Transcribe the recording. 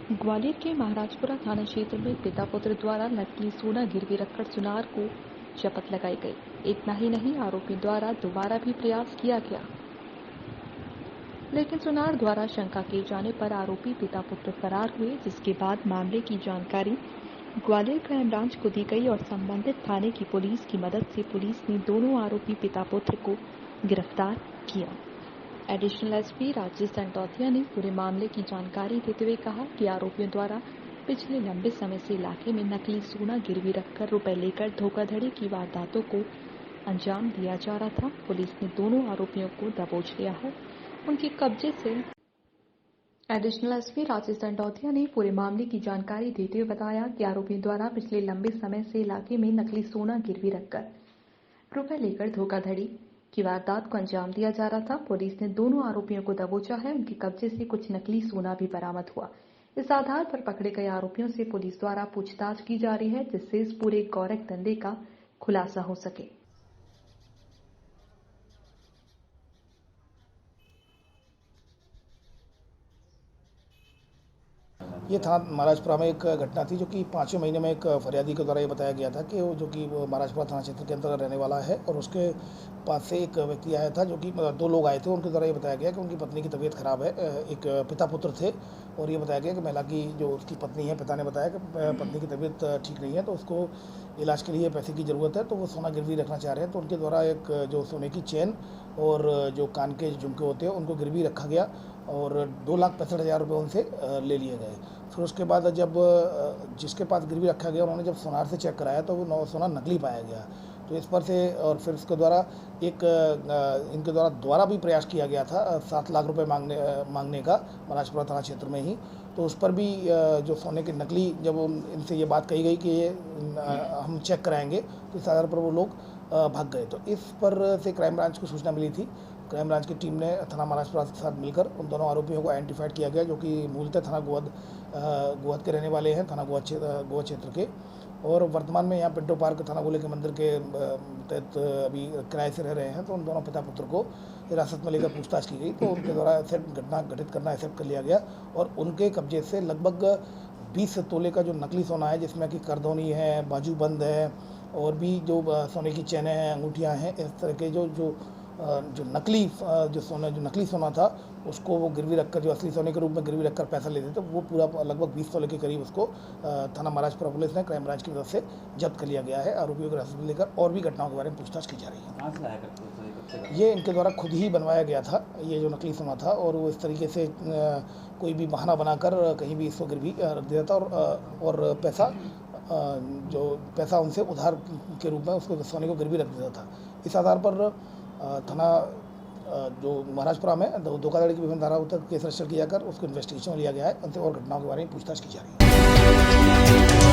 ग्वालियर के महाराजपुरा थाना क्षेत्र में पिता पुत्र द्वारा नकली सोना गिरवी रखकर सुनार को शपथ लगाई गई। इतना ही नहीं, आरोपी द्वारा दोबारा भी प्रयास किया गया, लेकिन सुनार द्वारा शंका किए जाने पर आरोपी पिता पुत्र फरार हुए, जिसके बाद मामले की जानकारी ग्वालियर क्राइम ब्रांच को दी गई और संबंधित थाने की पुलिस की मदद से पुलिस ने दोनों आरोपी पिता पुत्र को गिरफ्तार किया। एडिशनल एसपी राजेश संडौतिया ने पूरे मामले की जानकारी देते हुए कहा कि आरोपियों द्वारा पिछले लंबे समय से इलाके में नकली सोना गिरवी रखकर रुपए लेकर धोखाधड़ी की वारदातों को अंजाम दिया जा रहा था। पुलिस ने दोनों आरोपियों को दबोच लिया है। उनके कब्जे से एडिशनल एसपी राजेश संडौतिया ने पूरे मामले की जानकारी देते हुए बताया कि आरोपियों द्वारा पिछले लंबे समय से इलाके में नकली सोना गिरवी रखकर रुपए लेकर धोखाधड़ी की वारदात को अंजाम दिया जा रहा था। पुलिस ने दोनों आरोपियों को दबोचा है। उनके कब्जे से कुछ नकली सोना भी बरामद हुआ। इस आधार पर पकड़े गए आरोपियों से पुलिस द्वारा पूछताछ की जा रही है, जिससे इस पूरे गौरख धंधे का खुलासा हो सके। ये थाना महाराजपुरा में एक घटना थी, जो कि 5वें महीने में एक फरियादी के द्वारा ये बताया गया था कि वो महाराजपुरा थाना क्षेत्र के अंतर्गत रहने वाला है और उसके पास से एक व्यक्ति आया था, जो कि 2 लोग आए थे। उनके द्वारा ये बताया गया कि उनकी पत्नी की तबीयत खराब है। एक पिता पुत्र थे और ये बताया गया कि महिला की जो उसकी पत्नी है, पिता ने बताया कि पत्नी की तबीयत ठीक नहीं है, तो उसको इलाज के लिए पैसे की ज़रूरत है, तो वो सोना गिरवी रखना चाह रहे हैं। तो उनके द्वारा एक जो सोने की चेन और जो कान के झुमके होते हैं उनको गिरवी रखा गया और 2,65,000 रुपये उनसे ले लिए गए। फिर उसके बाद जब जिसके पास गिरवी रखा गया, उन्होंने जब सोनार से चेक कराया तो वो सोना नकली पाया गया। तो इस पर से और फिर उसके द्वारा इनके द्वारा भी प्रयास किया गया था 7 लाख रुपए मांगने का महाराजपुरा थाना क्षेत्र में ही। तो उस पर भी जो सोने के नकली, जब इनसे ये बात कही गई कि ये हम चेक कराएंगे, तो इस आधार पर वो लोग भाग गए। तो इस पर से क्राइम ब्रांच को सूचना मिली थी। क्राइम ब्रांच की टीम ने थाना महाराजपुरा के साथ मिलकर उन दोनों आरोपियों को आइडेंटिफाइड किया गया, जो कि मूलतः थाना गोहद के रहने वाले हैं, थाना गोहद क्षेत्र के। और वर्तमान में यहाँ पिंटो पार्क थाना गोले के मंदिर के तहत अभी किराए से रह रहे हैं। तो उन दोनों पिता पुत्र को हिरासत में लेकर पूछताछ की गई। तो उनके द्वारा घटना घटित करना एक्सेप्ट कर लिया गया और उनके कब्जे से लगभग 20 तोले का जो नकली सोना है, जिसमें कि करदौनी है, बाजूबंद है और भी जो सोने की चैनें हैं, अंगूठियाँ हैं, इस तरह के जो नकली सोना था, उसको वो गिरवी रखकर, जो असली सोने के रूप में गिरवी रखकर पैसा लेते थे, वो पूरा लगभग 20 तोले के करीब उसको थाना महाराजपुरा पुलिस ने क्राइम ब्रांच की मदद से जब्त कर लिया गया है। आरोपियों को हिरासत में लेकर और भी घटनाओं के बारे में पूछताछ की जा रही है। ये इनके द्वारा खुद ही बनवाया गया था, ये जो नकली सोना था, और वो इस तरीके से कोई भी बहाना बनाकर कहीं भी इसको गिरवी रख देता था और पैसा उनसे उधार के रूप में उसको सोने को गिरवी रख देता था। इस आधार पर थाना जो महाराजपुरा में धोखाधड़ी की विभिन्न धाराओं तक केस रजिस्टर किया कर उसको इन्वेस्टिगेशन में लिया गया है। उनसे और घटनाओं के बारे में पूछताछ की जा रही है।